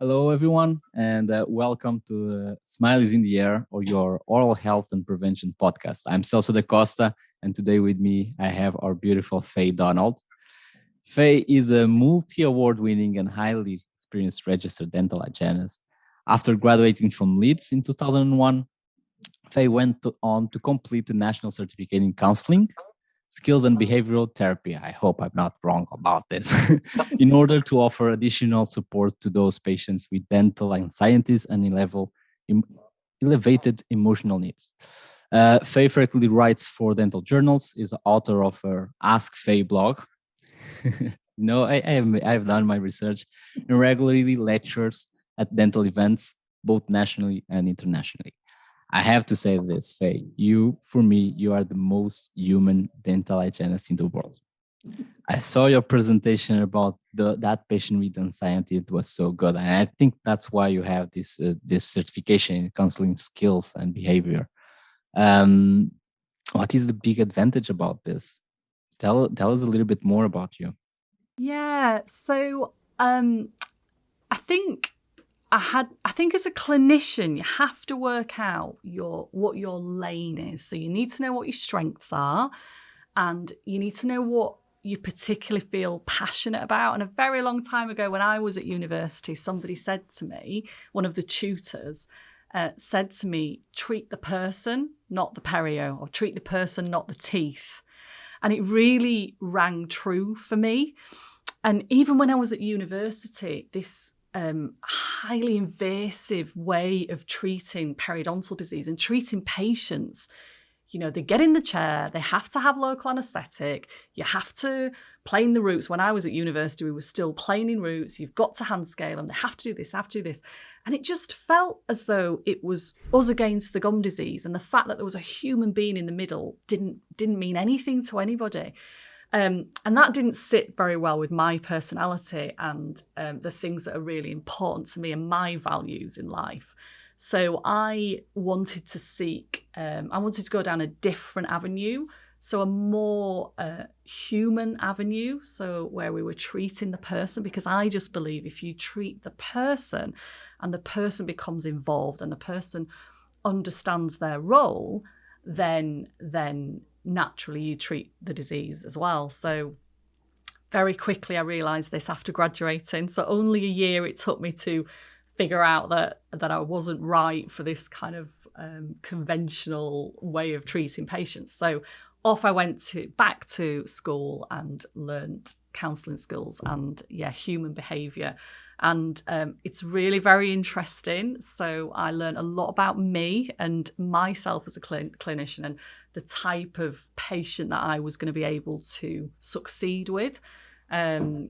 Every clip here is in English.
Hello, everyone, and welcome to Smile is in the Air, or your oral health and prevention podcast. I'm Celso da Costa, and today with me, I have our beautiful Faye Donald. Faye is a multi-award winning and highly experienced registered dental hygienist. After graduating from Leeds in 2001, Faye on to complete the National Certificate in Counseling, Skills and Behavioral Therapy. I hope I'm not wrong about this. In order to offer additional support to those patients with dental anxieties and elevated emotional needs. Faye frequently writes for dental journals, is the author of her Ask Faye blog. I've done my research and regularly lectures at dental events, both nationally and internationally. I have to say this, Faye. For me, you are the most human dental hygienist in the world. I saw your presentation about that patient with anxiety. It was so good, and I think that's why you have this certification in counseling skills and behavior. What is the big advantage about this? Tell us a little bit more about you. Yeah, so I think as a clinician, you have to work out what your lane is. So you need to know what your strengths are, and you need to know what you particularly feel passionate about. And a very long time ago, when I was at university, somebody said to me, one of the tutors said to me, treat the person, not the perio, or treat the person, not the teeth. And it really rang true for me. And even when I was at university, this highly invasive way of treating periodontal disease and treating patients, they get in the chair, they have to have local anaesthetic, you have to plane the roots. When I was at university, we were still planing roots, you've got to hand scale them, they have to do this, they have to do this. And it just felt as though it was us against the gum disease, and the fact that there was a human being in the middle didn't mean anything to anybody. And that didn't sit very well with my personality and the things that are really important to me and my values in life. So I wanted to go down a different avenue, so a more human avenue, so where we were treating the person, because I just believe if you treat the person and the person becomes involved and the person understands their role, then naturally you treat the disease as well. So very quickly I realised this after graduating. So only a year it took me to figure out that I wasn't right for this kind of conventional way of treating patients. So off I went back to school and learned counselling skills and human behaviour. And it's really very interesting. So I learned a lot about me and myself as a clinician and the type of patient that I was going to be able to succeed with. And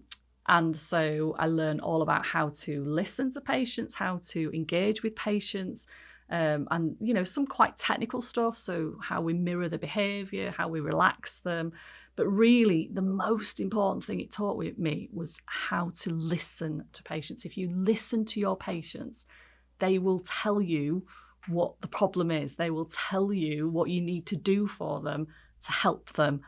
so I learned all about how to listen to patients, how to engage with patients, and some quite technical stuff. So how we mirror the behaviour, how we relax them. But really, the most important thing it taught me was how to listen to patients. If you listen to your patients, they will tell you what the problem is. They will tell you what you need to do for them to help them.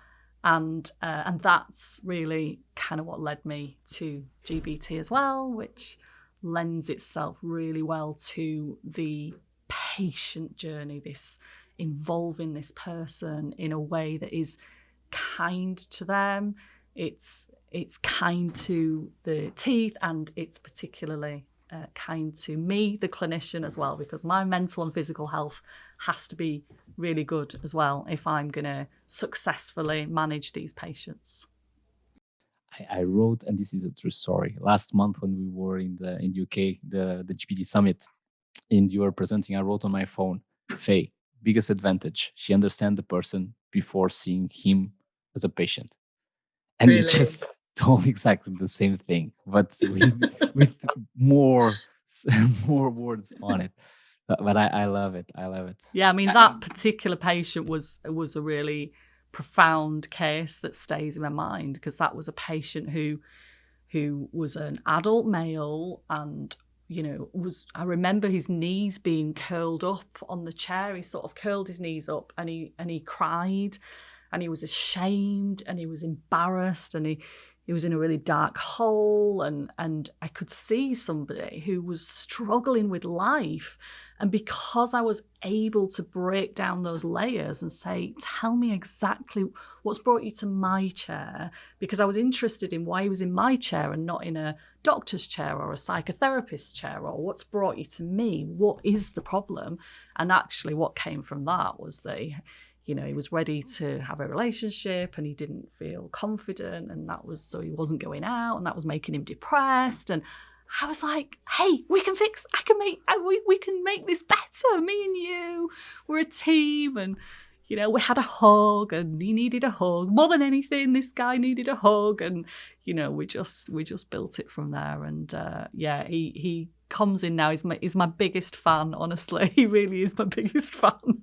And that's really kind of what led me to GBT as well, which lends itself really well to the patient journey, this involving this person in a way that is kind to them. It's kind to the teeth, and it's particularly kind to me, the clinician, as well, because my mental and physical health has to be really good as well if I'm going to successfully manage these patients. I wrote, and this is a true story. Last month when we were in the UK, the GBT summit, and you were presenting, I wrote on my phone, Faye, biggest advantage, she understands the person before seeing him as a patient. And really? You just told exactly the same thing, but with more words on it. But I love it. I love it. Yeah, I mean, that particular patient was a really profound case that stays in my mind, because that was a patient who was an adult male, and I remember his knees being curled up on the chair. He sort of curled his knees up and he cried, and he was ashamed and he was embarrassed, and he was in a really dark hole, and I could see somebody who was struggling with life. And because I was able to break down those layers and say, tell me exactly what's brought you to my chair, because I was interested in why he was in my chair and not in a doctor's chair or a psychotherapist's chair, or what's brought you to me, what is the problem? And actually what came from that was that he was ready to have a relationship and he didn't feel confident, and so he wasn't going out, and that was making him depressed. And I was like, hey, we can make this better. Me and you, we're a team. And, we had a hug, and he needed a hug more than anything. This guy needed a hug. And, we just built it from there. And he comes in now. He's my biggest fan, honestly. He really is my biggest fan.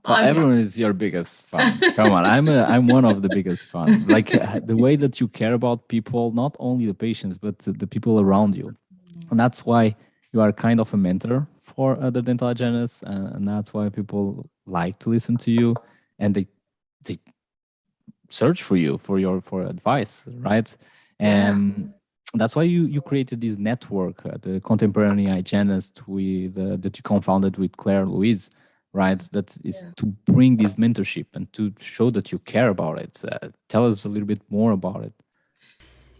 Well, everyone is your biggest fan. Come on, I'm one of the biggest fan. Like the way that you care about people, not only the patients, but the people around you. And that's why you are kind of a mentor for other dental hygienists, and that's why people like to listen to you, and they search for you for advice, right? And that's why you created this network, the Contemporary Hygienist, that you co-founded with Claire Louise, right? That is to bring this mentorship and to show that you care about it. Tell us a little bit more about it.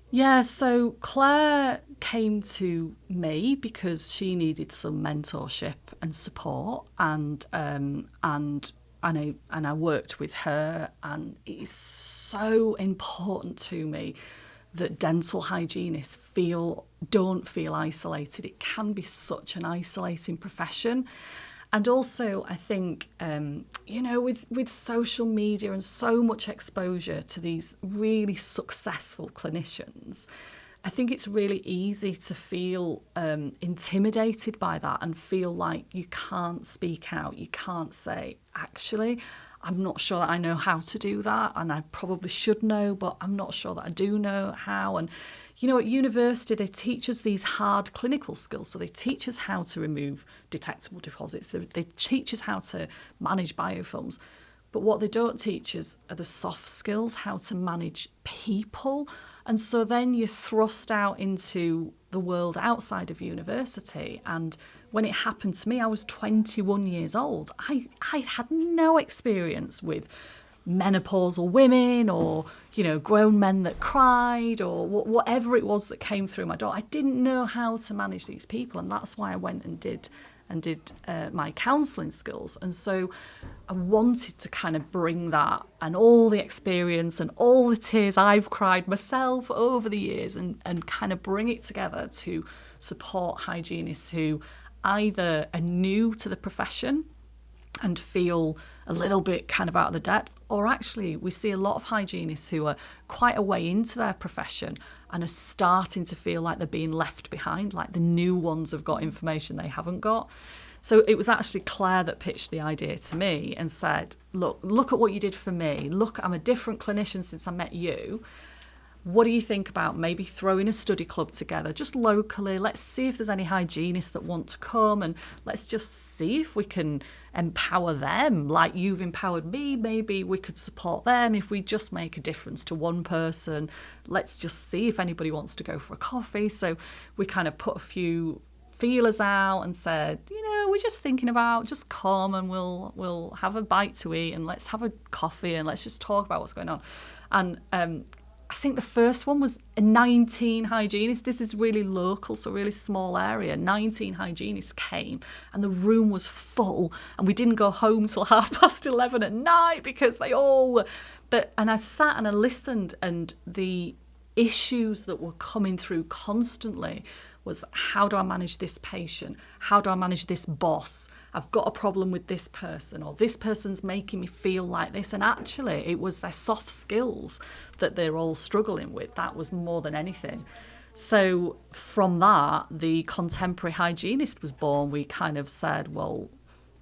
Yeah, so Claire came to me because she needed some mentorship and support, and I worked with her, and it is so important to me that dental hygienists don't feel isolated. It can be such an isolating profession. And also, I think, with social media and so much exposure to these really successful clinicians, I think it's really easy to feel intimidated by that and feel like you can't speak out. You can't say, actually, I'm not sure that I know how to do that, and I probably should know, but I'm not sure that I do know how. And at university, they teach us these hard clinical skills. So they teach us how to remove detectable deposits. They teach us how to manage biofilms. But what they don't teach us are the soft skills, how to manage people. And so then you're thrust out into the world outside of university. And when it happened to me, I was 21 years old. I had no experience with menopausal women or grown men that cried or whatever it was that came through my door. I didn't know how to manage these people, and that's why I went and did my counselling skills. And so I wanted to kind of bring that and all the experience and all the tears I've cried myself over the years and kind of bring it together to support hygienists who either are new to the profession and feel a little bit kind of out of the depth, or actually we see a lot of hygienists who are quite a way into their profession and are starting to feel like they're being left behind, like the new ones have got information they haven't got. So it was actually Claire that pitched the idea to me and said, look at what you did for me. Look, I'm a different clinician since I met you. What do you think about maybe throwing a study club together just locally? Let's see if there's any hygienists that want to come, and let's just see if we can empower them like you've empowered me. Maybe we could support them if we just make a difference to one person. Let's just see if anybody wants to go for a coffee. So we kind of put a few feelers out and said, we're just thinking about just come and we'll have a bite to eat and let's have a coffee and let's just talk about what's going on. And I think the first one was 19 hygienists. This is really local, so really small area. 19 hygienists came and the room was full, and we didn't go home till 11:30 at night because they all were. And I sat and I listened, and the issues that were coming through constantly was, how do I manage this patient? How do I manage this boss? I've got a problem with this person, or this person's making me feel like this. And actually, it was their soft skills that they're all struggling with. That was more than anything. So from that, the Contemporary Hygienist was born. We kind of said, well,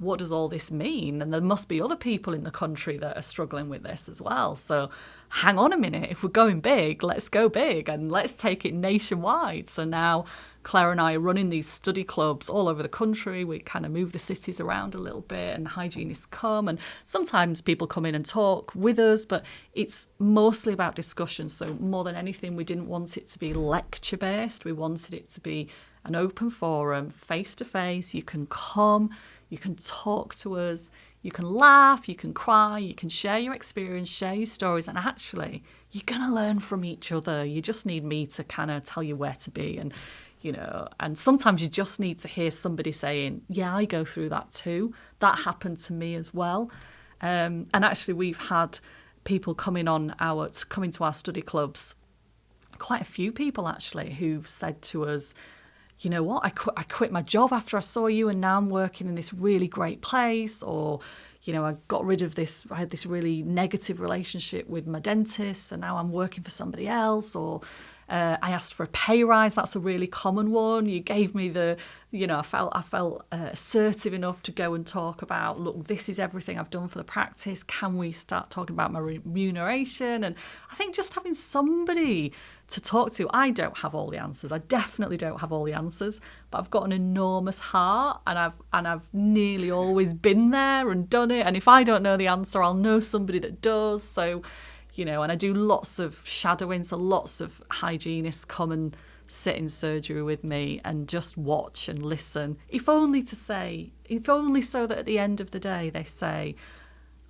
what does all this mean? And there must be other people in the country that are struggling with this as well. So hang on a minute, if we're going big, let's go big and let's take it nationwide. So now Claire and I are running these study clubs all over the country. We kind of move the cities around a little bit, and hygienists come, and sometimes people come in and talk with us, but it's mostly about discussion. So more than anything, we didn't want it to be lecture based. We wanted it to be an open forum, face to face. You can come, you can talk to us, you can laugh, you can cry, you can share your experience, share your stories, and actually you're going to learn from each other. You just need me to kind of tell you where to be, and and sometimes you just need to hear somebody saying, yeah, I go through that too. That happened to me as well. And actually we've had people coming to our study clubs, quite a few people actually, who've said to us, you know what, I quit my job after I saw you, and now I'm working in this really great place. Or, I got rid of this, I had this really negative relationship with my dentist, and now I'm working for somebody else. Or I asked for a pay rise. That's a really common one. You gave me I felt assertive enough to go and talk about, look, this is everything I've done for the practice. Can we start talking about my remuneration? And I think just having somebody to talk to. I don't have all the answers. I definitely don't have all the answers, but I've got an enormous heart, and I've nearly always been there and done it. And if I don't know the answer, I'll know somebody that does. So, and I do lots of shadowing, so lots of hygienists come and sit in surgery with me and just watch and listen, if only so that at the end of the day they say,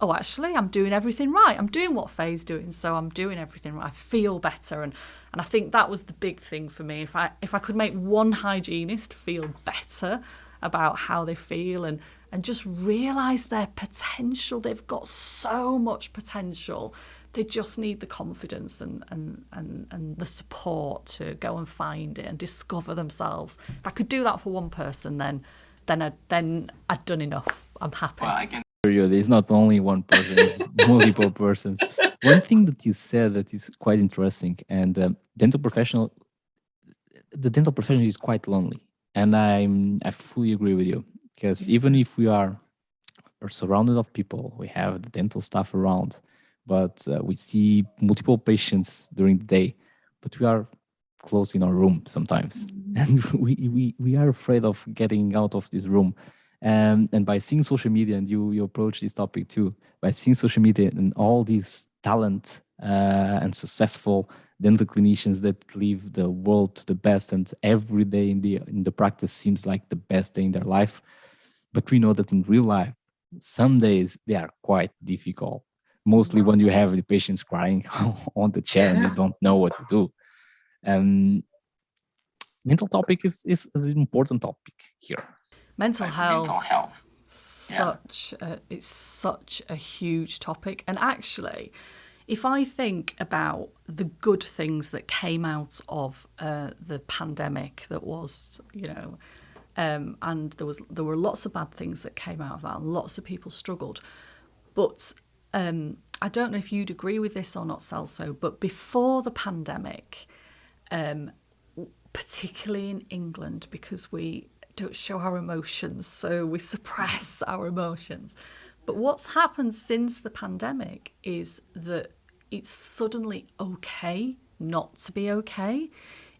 oh, actually, I'm doing everything right. I'm doing what Faye's doing, so I'm doing everything right. I feel better. And I think that was the big thing for me. If I could make one hygienist feel better about how they feel and just realise their potential, they've got so much potential. They just need the confidence and the support to go and find it and discover themselves. If I could do that for one person, then I'd done enough. I'm happy. Well, I can assure you, there's not only one person; it's multiple persons. One thing that you said that is quite interesting, and the dental profession is quite lonely, and I fully agree with you, because even if we are surrounded of people, we have the dental staff around, but we see multiple patients during the day, but we are closed in our room sometimes, and we are afraid of getting out of this room. And by seeing social media, and you approach this topic too, by seeing social media and all these talent and successful dental clinicians that live the world to the best, and every day in the practice seems like the best day in their life, but we know that in real life, some days they are quite difficult. Mostly when you have the patients crying on the chair and you don't know what to do. Mental topic is an important topic here. Mental health. It's such a huge topic. And actually, if I think about the good things that came out of the pandemic, that was, and there were lots of bad things that came out of that, and lots of people struggled. But I don't know if you'd agree with this or not, Celso, but before the pandemic, particularly in England, because we don't show our emotions, so we suppress our emotions. But what's happened since the pandemic is that it's suddenly okay not to be okay.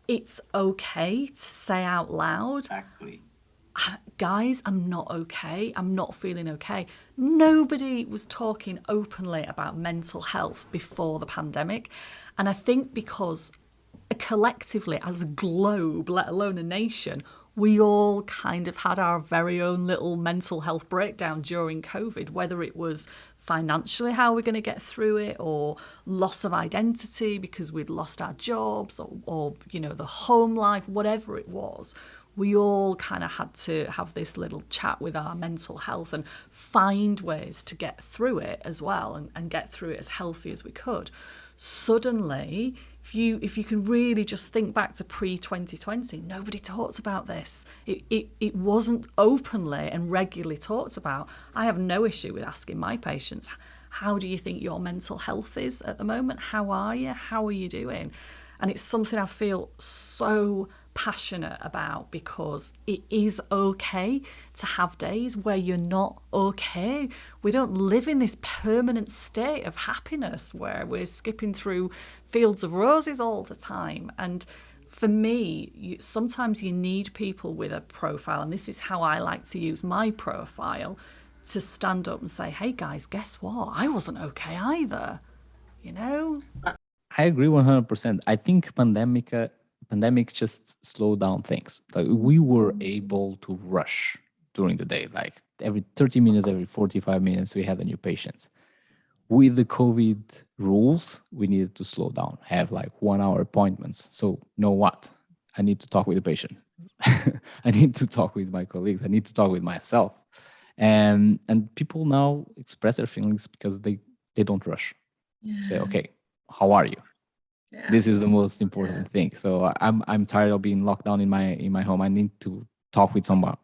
It's okay to say out loud, exactly, guys, I'm not okay. I'm not feeling okay. Nobody was talking openly about mental health before the pandemic. And I think because collectively as a globe, let alone a nation, we all kind of had our very own little mental health breakdown during COVID, whether it was financially how we're going to get through it, or loss of identity because we'd lost our jobs, or the home life, whatever it was. We all kind of had to have this little chat with our mental health and find ways to get through it as well, and get through it as healthy as we could. Suddenly, if you can really just think back to pre-2020, nobody talked about this. It wasn't openly and regularly talked about. I have no issue with asking my patients, how do you think your mental health is at the moment? How are you? How are you doing? And it's something I feel so passionate about, because it is okay to have days where you're not okay. We don't live in this permanent state of happiness where we're skipping through fields of roses all the time. And for me, sometimes you need people with a profile, and this is how I like to use my profile, to stand up and say, hey guys, guess what? I wasn't okay either, you know? I agree 100%. I think pandemic just slowed down things. Like, we were able to rush during the day, like every 30 minutes, every 45 minutes, we had a new patient. With the COVID rules, we needed to slow down, have like 1 hour appointments. So, know what? I need to talk with the patient. I need to talk with my colleagues. I need to talk with myself. And people now express their feelings because they don't rush. Say, okay, how are you? Yeah. This is the most important thing. So I'm tired of being locked down in my home. I need to talk with someone.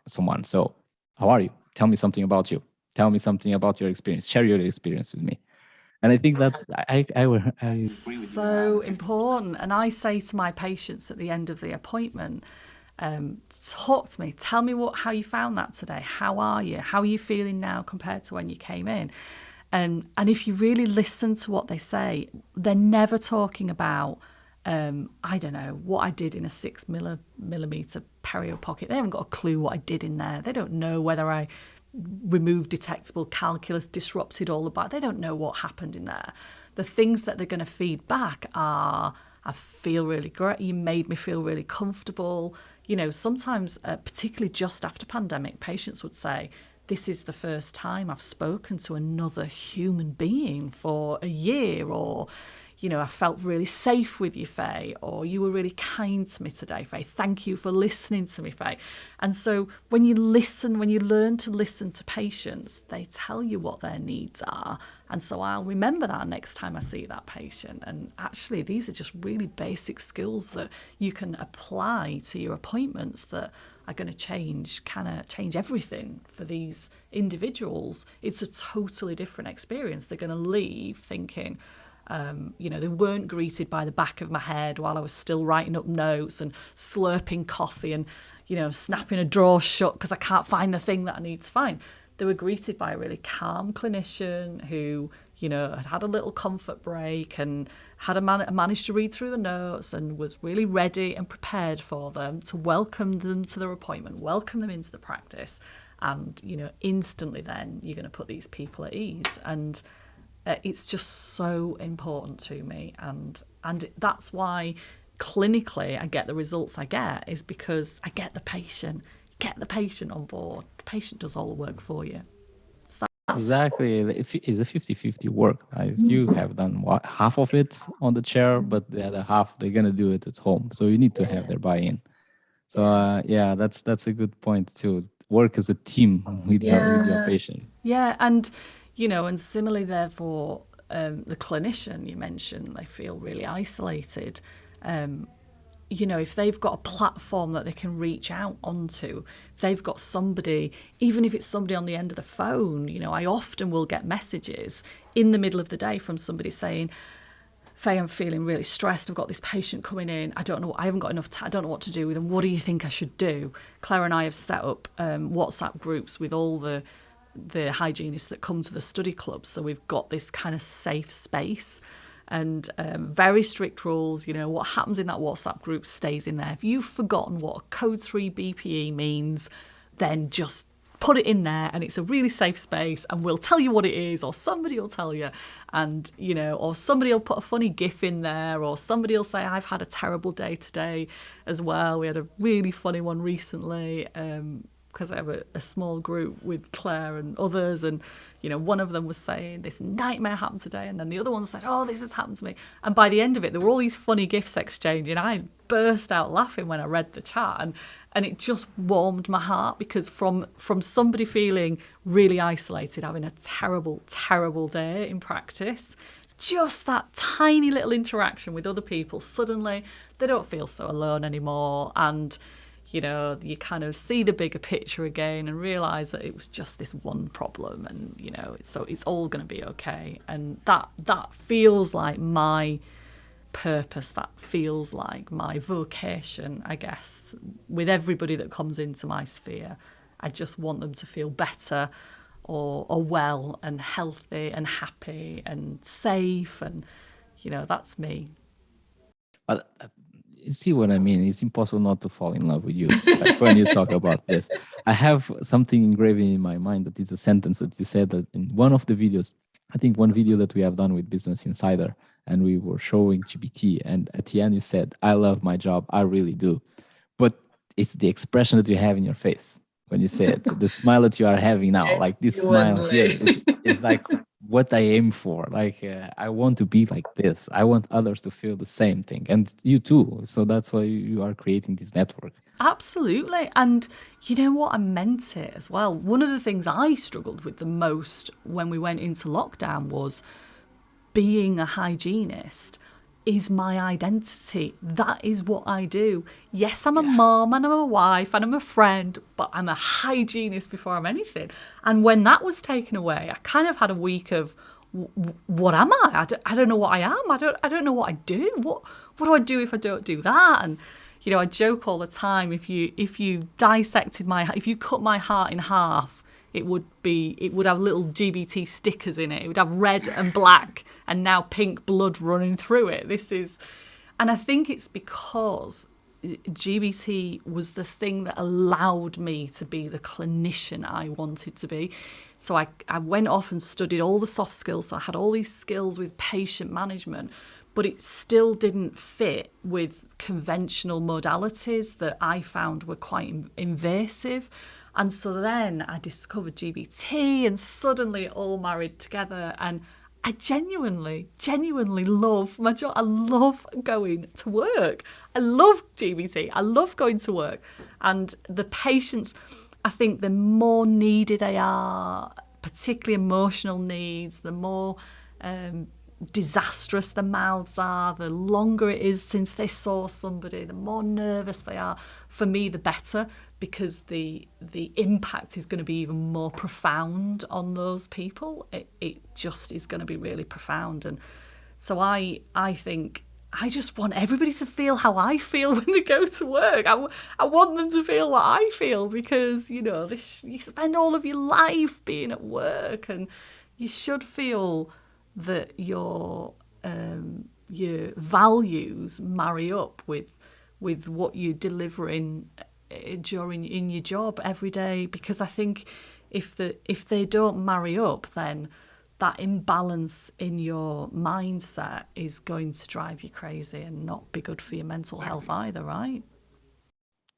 So how are you? Tell me something about you. Tell me something about your experience. Share your experience with me. And I think that's I agree with you. So important. And I say to my patients at the end of the appointment, talk to me. Tell me how you found that today. How are you? How are you feeling now compared to when you came in? And if you really listen to what they say, they're never talking about, I don't know, what I did in a 6mm perio pocket. They haven't got a clue what I did in there. They don't know whether I removed detectable calculus, disrupted all the bite. They don't know what happened in there. The things that they're going to feed back are, I feel really great. You made me feel really comfortable. You know, sometimes, particularly just after pandemic, patients would say, this is the first time I've spoken to another human being for a year, or, you know, I felt really safe with you, Faye, or you were really kind to me today, Faye. Thank you for listening to me, Faye. And so when you learn to listen to patients, they tell you what their needs are. And so I'll remember that next time I see that patient. And actually, these are just really basic skills that you can apply to your appointments that are going to change everything for these individuals. It's a totally different experience. They're going to leave thinking, you know, they weren't greeted by the back of my head while I was still writing up notes and slurping coffee and, you know, snapping a drawer shut because I can't find the thing that I need to find. They were greeted by a really calm clinician who, you know, had a little comfort break and had managed to read through the notes and was really ready and prepared for them, to welcome them to their appointment, welcome them into the practice. And, you know, instantly then you're going to put these people at ease. And it's just so important to me. And that's why clinically I get the results I get, is because I get the patient on board. The patient does all the work for you. Exactly. It's a 50-50 work. You have done half of it on the chair, but the other half, they're going to do it at home. So you need to have their buy-in. So yeah, that's a good point too. Work as a team with your patient. Yeah, and, you know, and similarly therefore, the clinician you mentioned, they feel really isolated. You know, if they've got a platform that they can reach out onto, if they've got somebody, even if it's somebody on the end of the phone, you know, I often will get messages in the middle of the day from somebody saying, Faye, I'm feeling really stressed. I've got this patient coming in. I haven't got enough time. I don't know what to do with them. What do you think I should do? Claire and I have set up WhatsApp groups with all the hygienists that come to the study club. So we've got this kind of safe space. And very strict rules. You know, what happens in that WhatsApp group stays in there. If you've forgotten what a code 3 BPE means, then just put it in there, and it's a really safe space, and we'll tell you what it is, or somebody will tell you. And, you know, or somebody will put a funny GIF in there, or somebody will say, I've had a terrible day today as well. We had a really funny one recently, because I have a small group with Claire and others, and, you know, one of them was saying this nightmare happened today, and then the other one said, oh, this has happened to me. And by the end of it, there were all these funny GIFs exchanged, and I burst out laughing when I read the chat, and it just warmed my heart, because from somebody feeling really isolated, having a terrible, terrible day in practice, just that tiny little interaction with other people, suddenly they don't feel so alone anymore. And, you know, you kind of see the bigger picture again and realise that it was just this one problem, and, you know, it's all going to be okay. And that feels like my purpose, that feels like my vocation, I guess, with everybody that comes into my sphere. I just want them to feel better or well and healthy and happy and safe, and that's me. But you see what I mean? It's impossible not to fall in love with you. Like when you talk about this, I have something engraved in my mind that is a sentence that you said that in one of the videos. I think one video that we have done with Business Insider, and we were showing GBT, and at the end you said, "I love my job, I really do," but it's the expression that you have in your face when you say it, the smile that you are having now, like this smile here, is like what I aim for. Like I want to be like this. I want others to feel the same thing, and you too. So that's why you are creating this network. Absolutely. And you know what? I meant it as well. One of the things I struggled with the most when we went into lockdown was being a hygienist is my identity. That is what I do. Yes, I'm a mom and I'm a wife and I'm a friend, but I'm a hygienist before I'm anything. And when that was taken away, I kind of had a week of, what am I? I don't know what I am. I don't know what I do. What do I do if I don't do that? And I joke all the time, if you dissected if you cut my heart in half, it would have little GBT stickers in it. It would have red and black and now pink blood running through it. And I think it's because GBT was the thing that allowed me to be the clinician I wanted to be. So I went off and studied all the soft skills. So I had all these skills with patient management, but it still didn't fit with conventional modalities that I found were quite invasive. And so then I discovered GBT, and suddenly it all married together. And I genuinely love my job. I love going to work. I love GBT. I love going to work. And the patients, I think the more needy they are, particularly emotional needs, the more disastrous the mouths are, the longer it is since they saw somebody, the more nervous they are. For me, the better, because the impact is going to be even more profound on those people. It just is going to be really profound. And so I think I just want everybody to feel how I feel when they go to work. I want them to feel what I feel, because you spend all of your life being at work, and you should feel that your values marry up with what you're delivering in your job every day. Because I think if they don't marry up, then that imbalance in your mindset is going to drive you crazy and not be good for your mental health either, right?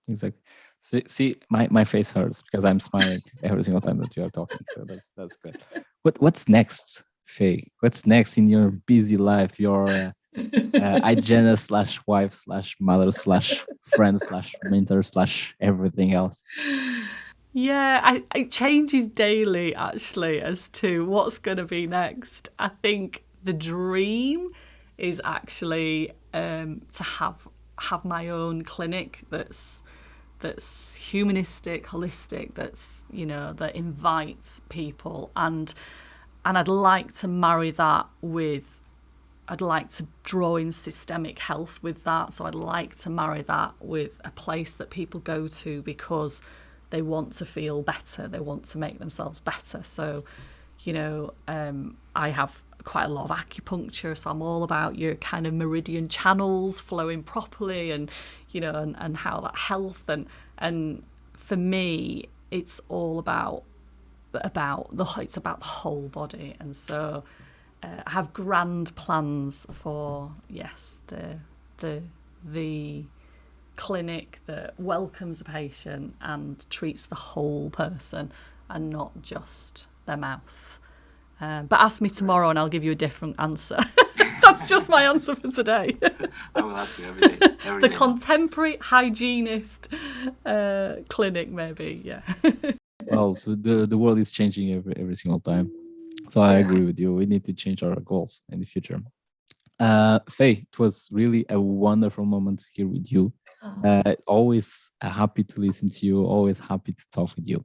Exactly. So see, my face hurts because I'm smiling every single time that you are talking. So that's good. What's next, Faye? What's next in your busy life? Your hygienist / wife / mother / friend / mentor / everything else. Yeah, it changes daily, actually, as to what's going to be next. I think the dream is actually to have my own clinic that's humanistic, holistic, that invites people, and I'd like to marry that with, I'd like to draw in systemic health with that. So I'd like to marry that with a place that people go to because they want to feel better, they want to make themselves better. So, I have quite a lot of acupuncture, so I'm all about your kind of meridian channels flowing properly, and and how that health, and for me it's all about the whole body. And so I have grand plans for the clinic that welcomes a patient and treats the whole person and not just their mouth. But ask me tomorrow and I'll give you a different answer. That's just my answer for today. I will ask you every day. The Contemporary Hygienist clinic, maybe, yeah. Well, so the world is changing every single time. So I agree with you. We need to change our goals in the future. Faye, it was really a wonderful moment here with you. Always happy to listen to you. Always happy to talk with you.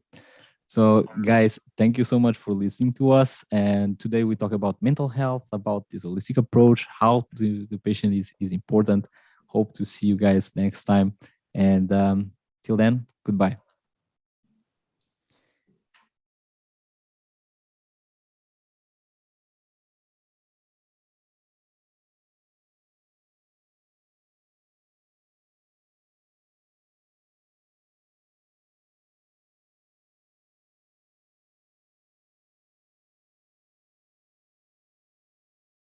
So, guys, thank you so much for listening to us. And today we talk about mental health, about this holistic approach, how the patient is important. Hope to see you guys next time. And till then, goodbye.